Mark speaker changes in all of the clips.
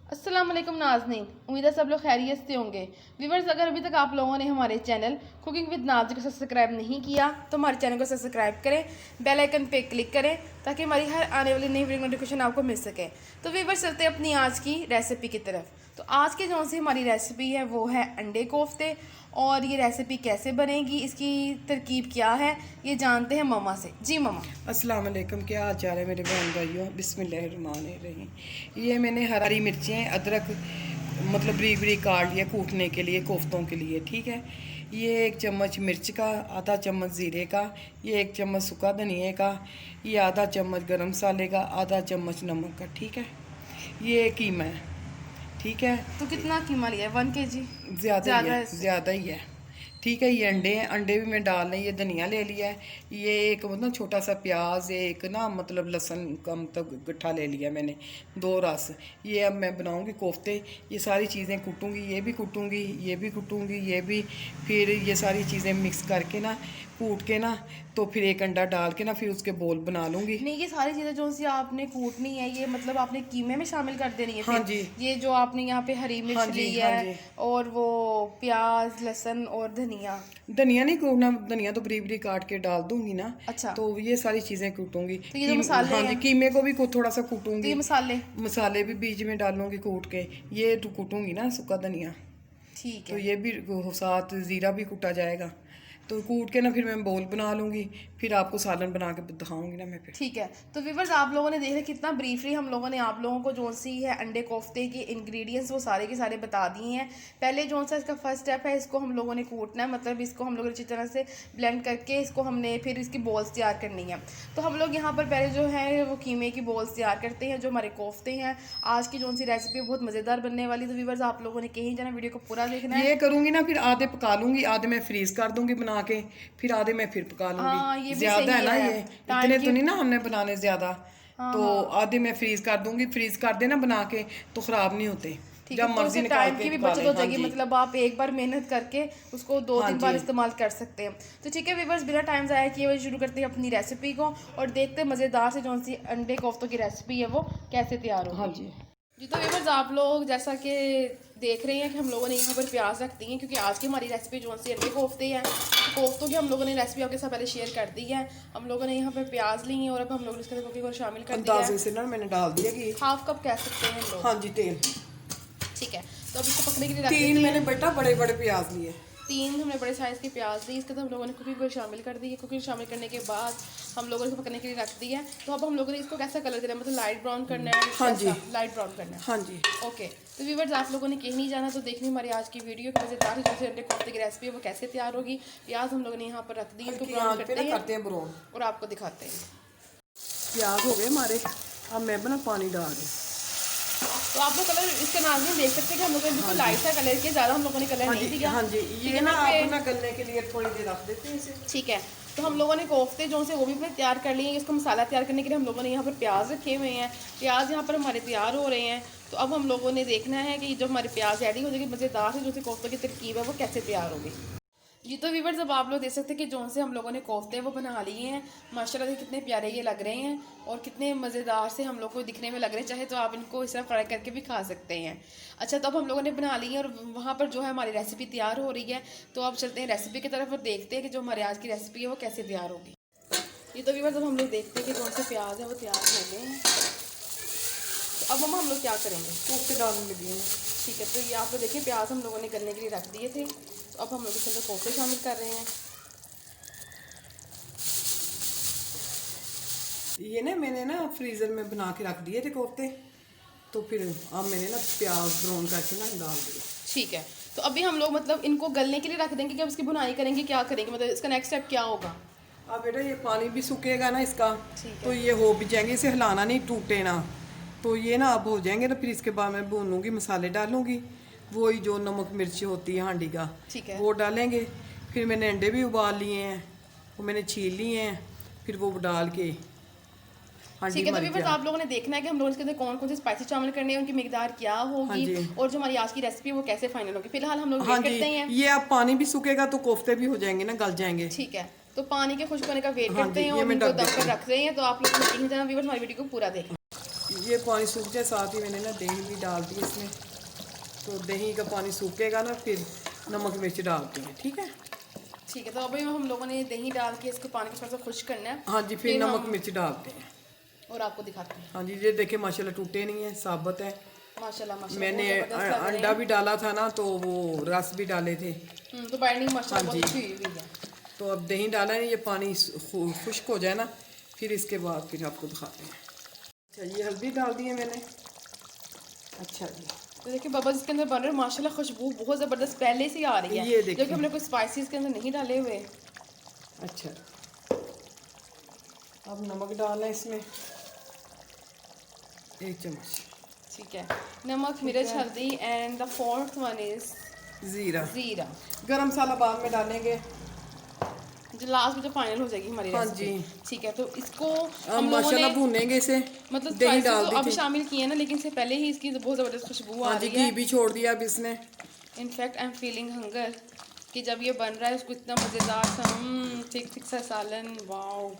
Speaker 1: अस्सलाम वालेकुम नाज़नीन, उम्मीद है सब लोग खैरियत से होंगे। व्यूवर्स, अगर अभी तक आप लोगों ने हमारे चैनल कुकिंग विद नाज़ को सब्सक्राइब नहीं किया तो हमारे चैनल को सब्सक्राइब करें, बेल आइकन पे क्लिक करें ताकि हमारी हर आने वाली नई वीडियो नोटिफिकेशन आपको मिल सके। तो व्यूवर्स, चलते हैं अपनी आज की रेसिपी की तरफ। तो आज की जो सी हमारी रेसिपी है वो है अंडे कोफ्ते। और ये रेसिपी कैसे बनेगी, इसकी तरकीब क्या है, ये जानते हैं मम्मा से। जी मम्मा।
Speaker 2: अस्सलाम वालेकुम, क्या हाल चाल है मेरे बहन भाइयों। बिस्मिल्लाहिर्रहमानिर्रहीम। ये मैंने हरी मिर्चें, अदरक मतलब बरीक बरीक काट लिया कूटने के लिए, कोफ्तों के लिए। ठीक है, ये 1 चम्मच मिर्च का, आधा चम्मच ज़ीरे का, ये 1 चम्मच सूखा धनिया का, ये आधा चम्मच गरम मसाले का, आधा चम्मच नमक का। ठीक है, ये कीमा है। ठीक है,
Speaker 1: तो कितना कीमा लिया है? 1 kg?
Speaker 2: ज़्यादा ही है,
Speaker 1: इससे?
Speaker 2: ज़्यादा ही है। ठीक है, ये अंडे हैं, अंडे भी मैं डाल रही, ये धनिया ले लिया है, ये एक मतलब छोटा सा प्याज, एक ना मतलब लहसुन कम तक गट्ठा ले लिया मैंने, 2 रस। ये अब मैं बनाऊंगी कोफ्ते। ये सारी चीज़ें कूटूंगी, ये भी कूटूंगी, ये भी कूटूंगी, ये भी। फिर ये सारी चीज़ें मिक्स करके ना, कूट के ना, तो फिर एक अंडा डाल के ना, फिर उसके बोल बना लूँगी।
Speaker 1: नहीं, ये सारी चीज़ें जो सी आपने कूटनी है, ये मतलब आपने कीमे में शामिल कर देनी है
Speaker 2: हाँ
Speaker 1: फिर?
Speaker 2: जी।
Speaker 1: ये जो आपने यहाँ पे हरी
Speaker 2: हाँ
Speaker 1: मिर्च
Speaker 2: जी,
Speaker 1: ली
Speaker 2: हाँ
Speaker 1: है
Speaker 2: जी।
Speaker 1: और वो प्याज, लहसुन और धनिया।
Speaker 2: धनिया नहीं कूटना, धनिया तो बरीक बरीक काट के डाल दूंगी ना।
Speaker 1: अच्छा,
Speaker 2: तो ये सारी चीज़ें कूटूंगी।
Speaker 1: तो ये जो मसाले
Speaker 2: हाँ जी,
Speaker 1: हैं,
Speaker 2: कीमे को भी थोड़ा सा
Speaker 1: तो ये
Speaker 2: कूटूंगी।
Speaker 1: मसाले।
Speaker 2: मसाले भी बीच में डालूंगी कूट के। ये तो कूटूंगी ना सूखा धनिया,
Speaker 1: ठीक
Speaker 2: तो
Speaker 1: है।
Speaker 2: ये भी साथ ज़ीरा भी कूटा जाएगा। तो कूट के ना फिर मैं बोल बना लूँगी। फिर आपको सालन बना के दिखाऊंगी ना मैं फिर।
Speaker 1: ठीक है, तो व्यूवर्स, आप लोगों ने देख लिया कितना ब्रीफली हम लोगों ने आप लोगों को जो सी है अंडे कोफ्ते के इंग्रेडिएंट्स वो सारे के सारे बता दिए हैं। पहले जो सा इसका फर्स्ट स्टेप है, इसको हम लोगों ने कूटना है, मतलब इसको हम लोगों ने अच्छी तरह से ब्लेंड करके इसको हमने फिर इसकी बॉल्स तैयार करनी है। तो हम लोग यहाँ पर पहले जो है वो कीमे की बॉल्स तैयार करते हैं, जो हमारे कोफ्ते हैं। आज की जो सी रेसिपी बहुत मज़ेदार बनने वाली। तो व्यूवर्स, आप लोगों ने कहीं जाना, वीडियो को पूरा देखना है।
Speaker 2: ये करूँगी ना, फिर आधे पका लूँगी, आधे मैं फ्रीज कर दूँगी बना के, फिर आधे मैं फिर पका
Speaker 1: हाँ,
Speaker 2: लूँगी।
Speaker 1: ये भी
Speaker 2: ज़्यादा
Speaker 1: सही
Speaker 2: है ना
Speaker 1: है
Speaker 2: ये,
Speaker 1: टाइम
Speaker 2: इतने
Speaker 1: की।
Speaker 2: तो नहीं ना हमने बनाने ज़्यादा।
Speaker 1: हाँ
Speaker 2: तो
Speaker 1: हाँ,
Speaker 2: आधे मैं फ्रीज कर दूँगी, फ्रीज कर देना बना के, तो ख़राब नहीं होते।
Speaker 1: ठीक है,
Speaker 2: जब
Speaker 1: तो
Speaker 2: मर्ज़ी
Speaker 1: उससे
Speaker 2: निकाल
Speaker 1: टाइम
Speaker 2: के
Speaker 1: की भी
Speaker 2: पका
Speaker 1: बचत
Speaker 2: लें।
Speaker 1: हो
Speaker 2: हाँ
Speaker 1: जाएगी,
Speaker 2: जी,
Speaker 1: मतलब आप एक बार मेहनत करके उसको दो
Speaker 2: हाँ
Speaker 1: तीन
Speaker 2: जी।
Speaker 1: बार इस्तेमाल कर सकते हैं। तो ठीक है व्यूवर्स, बिना टाइम ज़ाया किए हुए शुरू करते हैं अपनी रेसिपी को और देखते हैं मज़ेदार से जो सी अंडे कोफ्तों की रेसिपी है वो कैसे तैयार
Speaker 2: हाँ
Speaker 1: होगी।
Speaker 2: जी।
Speaker 1: जी, तो व्यूवर्स, आप लोग जैसा कि देख रहे हैं कि हम लोगों ने यहाँ पर प्याज रख दी है, क्योंकि आज की हमारी रेसिपी जो सी अंडे कोफ्ते हैं। कोफ्तों की हम लोगों ने रेसिपी आपके साथ पहले शेयर कर दी है। हम लोगों ने यहाँ पर प्याज ली है और अब हम लोगों ने इसके अंदर कुकिंग और शामिल कर दिया है।
Speaker 2: अंदाजे से ना मैंने डाल दिया कि
Speaker 1: 1/2 कप कह सकते हैं हम लोग।
Speaker 2: हाँ जी, तेल।
Speaker 1: ठीक है, तो अब इसको पकने के लिए रख
Speaker 2: 3
Speaker 1: देते
Speaker 2: मैंने
Speaker 1: हैं।
Speaker 2: बेटा बड़े बड़े प्याज लिए।
Speaker 1: 3 हमने बड़े साइज़ की प्याज ली, इसके अंदर हम लोगों ने कुकिंग को शामिल कर दी है। कुकिंग शामिल करने के बाद हम लोगों ने इसको पकने के लिए रख दिया है। तो अब हम लोगों ने इसको कैसा कलर देना है, मतलब लाइट ब्राउन करना है?
Speaker 2: हाँ जी।
Speaker 1: लाइट ब्राउन करना है।
Speaker 2: हाँ जी।
Speaker 1: ओके, तो व्यूवर्स, आप लोगों ने कहीं नहीं जाना, तो देखनी हमारी आज की वीडियो की मज़ेदार जैसे अंडे कोफ्ते की रेसिपी है वो कैसे तैयार होगी। प्याज हम लोगों ने यहाँ पर रख दी, इसको ब्राउन करते हैं
Speaker 2: ब्राउन।
Speaker 1: और आपको दिखाते हैं।
Speaker 2: प्याज हो गए हमारे, अब मैं बना पानी डाल दूँ।
Speaker 1: तो आप लोग कलर इसके नाम नहीं देख सकते कि हम लोगों ने बिल्कुल लाइट सा कलर किया, ज़्यादा हम लोगों ने कलर नहीं दिया।
Speaker 2: हाँ जी,
Speaker 1: ठीक
Speaker 2: ये
Speaker 1: है
Speaker 2: ना
Speaker 1: ना
Speaker 2: आप ना गलने के लिए थोड़ी देर रख देते हैं इसे।
Speaker 1: ठीक है, तो हम लोगों ने कोफ्ते जो से वो भी अपने तैयार कर लिए हैं। इसको मसाला तैयार करने के लिए हम लोगों ने यहाँ पर प्याज रखे हुए हैं। प्याज यहाँ पर हमारे तैयार हो रहे हैं। तो अब हम लोगों ने देखना है कि जब हमारे प्याज रेडी हो जाएगी, मज़ेदार से जो से कोफ्तों की तरकीब है वो कैसे तैयार होगी। जी, तो व्यूवर्स, अब आप लोग देख सकते हैं कि जो से हम लोगों ने कोफ्ते वो बना लिए हैं। माशाल्लाह से कितने प्यारे ये लग रहे हैं और कितने मज़ेदार से हम लोग को दिखने में लग रहे हैं। चाहे तो आप इनको इस तरह फ्राई करके भी खा सकते हैं। अच्छा, तो अब हम लोगों ने बना ली है और वहाँ पर जो है हमारी रेसिपी तैयार हो रही है। तो अब चलते हैं रेसिपी की तरफ और देखते हैं कि जो हमारे आज की रेसिपी है वो कैसे तैयार होगी। ये तो व्यूवर्स, अब हम लोग देखते हैं कि कौन से प्याज है वो तैयार हो गए हैं। तो अब हम लोग क्या करेंगे?
Speaker 2: कोफ्ते डालने लगी हैं।
Speaker 1: ठीक है, तो ये आप लोग देखिए प्याज हम लोगों ने गलने के लिए रख दिए थे। तो अब हम लोग इसके अंदर कोफ्ते शामिल कर रहे हैं।
Speaker 2: ये ना मैंने ना फ्रीज़र में बना के रख दिए थे कोफ्ते, तो फिर अब मैंने ना प्याज ब्राउन करके ना डाल दिए।
Speaker 1: ठीक है, तो अभी हम लोग मतलब इनको गलने के लिए रख देंगे कि अब इसकी भुनाई करेंगे, क्या करेंगे, मतलब इसका नेक्स्ट स्टेप क्या होगा?
Speaker 2: अब बेटा ये पानी भी सूखेगा ना इसका,
Speaker 1: ठीक है।
Speaker 2: तो ये हो भी जाएंगे, इसे हिलाना नहीं, टूटे ना। तो ये ना अब हो जाएंगे, तो फिर इसके बाद मैं भूनूंगी, मसाले डालूंगी, वही जो नमक मिर्च होती है हांडी का,
Speaker 1: ठीक है।
Speaker 2: वो डालेंगे। फिर मैंने अंडे भी उबाल लिए हैं, वो मैंने छील लिए हैं, फिर वो डाल के हांडी
Speaker 1: ठीक है, तो
Speaker 2: हमारी
Speaker 1: व्यूअर्स,
Speaker 2: तैयार।
Speaker 1: आप लोगों ने देखना है कि हम लोग इसके अंदर कौन कौन से स्पाइसेस शामिल करने हैं, उनकी मिकदार क्या
Speaker 2: हाँ
Speaker 1: होगी
Speaker 2: जी।
Speaker 1: और जो हमारी आज की रेसिपी है वो कैसे फाइनल होगी। फिलहाल हम लोग
Speaker 2: हाँ
Speaker 1: वेट
Speaker 2: जी,
Speaker 1: करते हैं।
Speaker 2: ये अब पानी भी सूखेगा तो कोफ्ते भी हो जाएंगे ना, गल जाएंगे।
Speaker 1: ठीक है, तो पानी के खुश्क होने का वेट
Speaker 2: हाँ
Speaker 1: करते
Speaker 2: जी,
Speaker 1: हैं
Speaker 2: ये
Speaker 1: और
Speaker 2: मैं
Speaker 1: इनको
Speaker 2: ढक
Speaker 1: दम
Speaker 2: देती
Speaker 1: पर
Speaker 2: हूँ।
Speaker 1: रख रहे हैं। तो आप लोग नहीं जाना व्यूअर्स, हमारी वीडियो को पूरा देखें।
Speaker 2: ये पानी सूख जाए, साथ ही मैंने ना दही भी डाल दी इसमें, तो दही का पानी सूखेगा ना, फिर नमक मिर्च डालते हैं। ठीक है,
Speaker 1: ठीक है। तो अभी हम लोगों ने दही डाल के इसको पानी को थोड़ा सा खुश्क करना है।
Speaker 2: हाँ जी, फिर नमक मिर्च डालते हैं
Speaker 1: और आपको दिखाते हैं।
Speaker 2: हाँ जी, ये देखिए माशाल्लाह टूटे नहीं है, साबुत है।
Speaker 1: माशाल्लाह माशाल्लाह
Speaker 2: मैंने
Speaker 1: बहुत ज़बरदस्त लग रहे
Speaker 2: अंडा भी डाला था ना, तो वो रस भी डाले थे।
Speaker 1: तो बाइंडिंग माशाल्लाह
Speaker 2: हाँ
Speaker 1: बहुत
Speaker 2: जी।
Speaker 1: अच्छी हुई है।
Speaker 2: तो अब दही डाला है, ये पानी खुश्क हो जाए ना, फिर इसके बाद फिर आपको दिखाते हैं। अच्छा, ये हल्दी डाल दी है मैंने। अच्छा जी,
Speaker 1: तो देखिए बबल्स इसके अंदर बन रहे हैं माशाल्लाह, खुशबू बहुत ज़बरदस्त पहले से ही आ रही है।
Speaker 2: ये देखिए।
Speaker 1: जबकि हमने कोई स्पाइसेस के अंदर नहीं डाले हुए।
Speaker 2: अच्छा, अब नमक डालना है इसमें 1 चम्मच।
Speaker 1: ठीक है, नमक, मिर्च, हल्दी and the fourth one is
Speaker 2: ज़ीरा।
Speaker 1: ज़ीरा,
Speaker 2: गरम मसाला बाद में डालेंगे,
Speaker 1: जो लास्ट में जो फाइनल हो जाएगी हमारी
Speaker 2: हाँ
Speaker 1: रेसिपी।
Speaker 2: जी।
Speaker 1: ठीक है, तो इसको
Speaker 2: अब
Speaker 1: हम लोगों ने
Speaker 2: माशाल्लाह भूनेंगे इसे,
Speaker 1: मतलब
Speaker 2: दही
Speaker 1: स्पाइसेस
Speaker 2: डाल
Speaker 1: तो
Speaker 2: दी
Speaker 1: अब
Speaker 2: थी।
Speaker 1: शामिल किए हैं ना, लेकिन इससे पहले ही इसकी बहुत ज़बरदस्त खुशबू आ
Speaker 2: हाँ जी,
Speaker 1: रही
Speaker 2: घी
Speaker 1: है।
Speaker 2: भी छोड़ दिया अब इसने।
Speaker 1: In fact I am feeling hunger कि जब ये बन रहा है उसको इतना मज़ेदार सा थिक थिक सा सालन, वाओ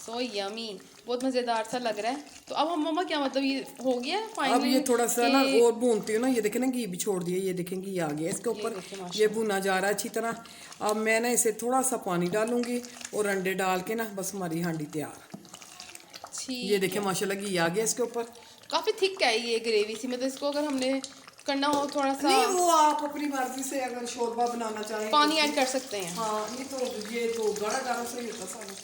Speaker 1: सो यमी, बहुत मज़ेदार सा लग रहा है। तो अब हम मम्मा क्या मतलब ये हो गया फाइनल?
Speaker 2: अब ये थोड़ा सा ना और भूनती हूँ ना, ये देखें ना घी भी छोड़ दिया, ये देखें घी आ गया इसके ऊपर,
Speaker 1: देखिए
Speaker 2: ये
Speaker 1: माशाल्लाह।
Speaker 2: भुना जा रहा है अच्छी तरह। अब मैं ना इसे थोड़ा सा पानी डालूंगी और अंडे डाल के ना बस हमारी हांडी तैयार। ये
Speaker 1: ठीक
Speaker 2: देखें
Speaker 1: है,
Speaker 2: माशाल्लाह घी आ गया इसके ऊपर।
Speaker 1: काफ़ी थिक है ये ग्रेवी सी, मतलब इसको अगर हमने करना हो थोड़ा सा
Speaker 2: नहीं, वो आप अपनी मर्जी से अगर शोरबा बनाना चाहें
Speaker 1: पानी
Speaker 2: तो
Speaker 1: ऐड कर सकते हैं।
Speaker 2: हाँ, ये तो गाढ़ा गाढ़ा सही होता सारा।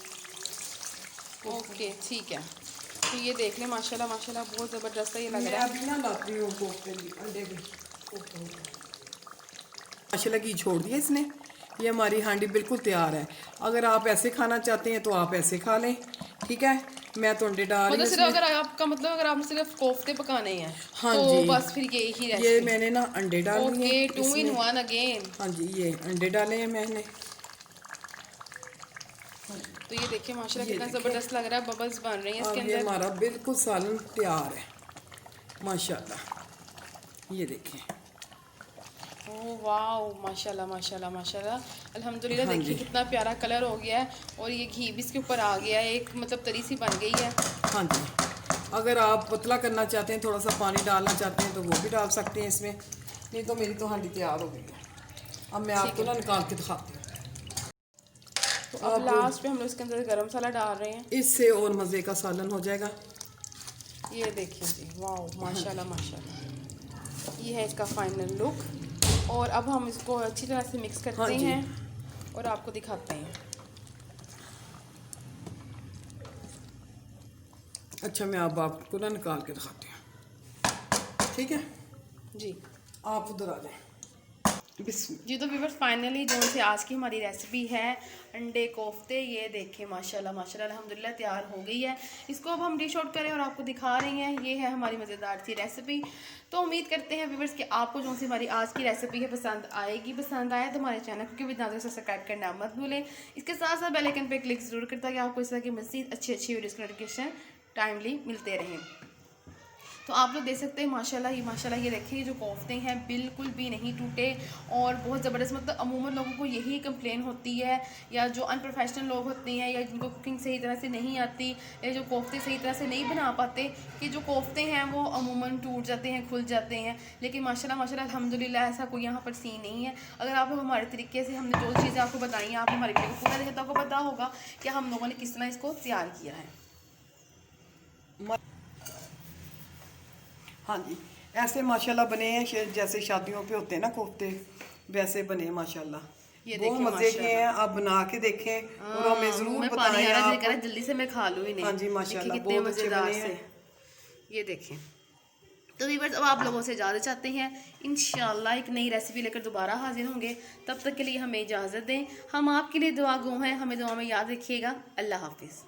Speaker 1: ओके ठीक है, तो ये देख लें माशाल्लाह माशाल्लाह बहुत ज़बरदस्त सा ये लग
Speaker 2: मैं
Speaker 1: रहा है।
Speaker 2: अभी ना लाती हूँ कोफ्ते भी, अंडे भी। माशाल्लाह घी छोड़ दिया इसने, ये हमारी हांडी बिल्कुल तैयार है। अगर आप ऐसे खाना चाहते हैं तो आप ऐसे खा लें। ठीक है, मैं तो अंडे डाल रही
Speaker 1: मतलब
Speaker 2: हूँ
Speaker 1: सिर्फ
Speaker 2: इसमें।
Speaker 1: अगर आपका मतलब अगर आपने सिर्फ कोफ्ते पकाने हैं
Speaker 2: हाँ
Speaker 1: तो
Speaker 2: जी,
Speaker 1: बस फिर यही ही
Speaker 2: ये
Speaker 1: रेसिपी।
Speaker 2: मैंने ना अंडे डाल दिए
Speaker 1: ओके, 2 in
Speaker 2: इसमें।
Speaker 1: 1 अगेन।
Speaker 2: हाँ जी, ये अंडे डाले हैं मैंने।
Speaker 1: तो ये देखिए माशाल्लाह
Speaker 2: ये
Speaker 1: कितना
Speaker 2: देखिए।
Speaker 1: ज़बरदस्त लग रहा है, बबल्स बन रही हैं इसके
Speaker 2: अब ये
Speaker 1: अंदर।
Speaker 2: हमारा बिल्कुल सालन तैयार है माशाल्लाह। ये देखें,
Speaker 1: ओह वाओ, माशाल्लाह माशाल्लाह माशाल्लाह, अल्हम्दुलिल्लाह।
Speaker 2: हाँ
Speaker 1: देखिए
Speaker 2: जी।
Speaker 1: कितना प्यारा कलर हो गया है और ये घी भी इसके ऊपर आ गया है, एक मतलब तरी सी बन गई है।
Speaker 2: हाँ जी, अगर आप पतला करना चाहते हैं, थोड़ा सा पानी डालना चाहते हैं तो वो भी डाल सकते हैं इसमें। नहीं तो मेरी तो हांडी तैयार हो गई है। अब मैं आपको ना निकाल के दिखाती हूँ।
Speaker 1: तो अब लास्ट पे हम लोग इसके अंदर गरम मसाला डाल रहे हैं।
Speaker 2: इससे और मज़े का सालन हो जाएगा।
Speaker 1: ये देखिए जी, वाओ माशाल्लाह माशाल्लाह, ये है इसका फाइनल लुक। और अब हम इसको अच्छी तरह से मिक्स करते
Speaker 2: हाँ जी।
Speaker 1: हैं और आपको दिखाते हैं।
Speaker 2: अच्छा, मैं अब आपको ना निकाल के दिखाती हूँ। ठीक है,
Speaker 1: जी
Speaker 2: आप उधर आ जाएं।
Speaker 1: जी, तो व्यूअर्स फाइनली जो से आज की हमारी रेसिपी है अंडे कोफ्ते, ये देखें माशाल्लाह माशाल्लाह अल्हम्दुलिल्लाह तैयार हो गई है। इसको अब हम डिश आउट करें और आपको दिखा रही हैं। ये है हमारी मज़ेदार सी रेसिपी। तो उम्मीद करते हैं व्यूअर्स कि आपको जो सी हमारी आज की रेसिपी है पसंद आएगी। पसंद आए तो हमारे चैनल को भी नाज़र से सब्सक्राइब करना मत भूलें। इसके साथ साथ बेल आइकन पे क्लिक ज़रूर करें ताकि आपको इस तरह की मज़ीद अच्छी अच्छी वीडियोज़ की नोटिफिकेशन टाइमली मिलते रहें। तो आप लोग देख सकते हैं माशाल्लाह ये देखिए जो कोफ्ते हैं बिल्कुल भी नहीं टूटे और बहुत ज़बरदस्त। मतलब अमूमन लोगों को यही कंप्लेन होती है, या जो अनप्रोफेशनल लोग होते हैं या जिनको कुकिंग सही तरह से नहीं आती या जो कोफ्ते सही तरह से नहीं बना पाते, कि जो कोफ्ते हैं वो अमूमन टूट जाते हैं, खुल जाते हैं। लेकिन माशाल्लाह अल्हम्दुलिल्लाह ऐसा कोई यहाँ पर सीन नहीं है। अगर आप लोग हमारे तरीके से हमने जो चीज़ें आपको बताई हैं, आप हमारी वीडियो को पूरा देखें तो आपको पता होगा कि हम लोगों ने किस तरह इसको तैयार किया है।
Speaker 2: हाँ जी, ऐसे माशाल्लाह बने हैं जैसे शादियों पे होते हैं ना कोफ्ते, वैसे बने हैं माशाल्लाह।
Speaker 1: ये
Speaker 2: बहुत
Speaker 1: देखिए
Speaker 2: मज़े के हैं, आप बना के देखें और हमें ज़रूर बताएं आप।
Speaker 1: जल्दी से मैं खा लूँ इन्हें।
Speaker 2: हाँ जी, माशाल्लाह
Speaker 1: कितने
Speaker 2: बहुत अच्छे
Speaker 1: मज़ेदार
Speaker 2: बने
Speaker 1: से।
Speaker 2: हैं।
Speaker 1: ये देखें। तो व्यूअर्स अब आप लोगों से इजाज़त चाहते हैं। इंशाल्लाह एक नई रेसिपी लेकर दोबारा हाजिर होंगे। तब तक के लिए हमें इजाज़त दें। हम आपके लिए दुआ गो हैं, हमें दुआ में याद रखिएगा। अल्लाह हाफिज़।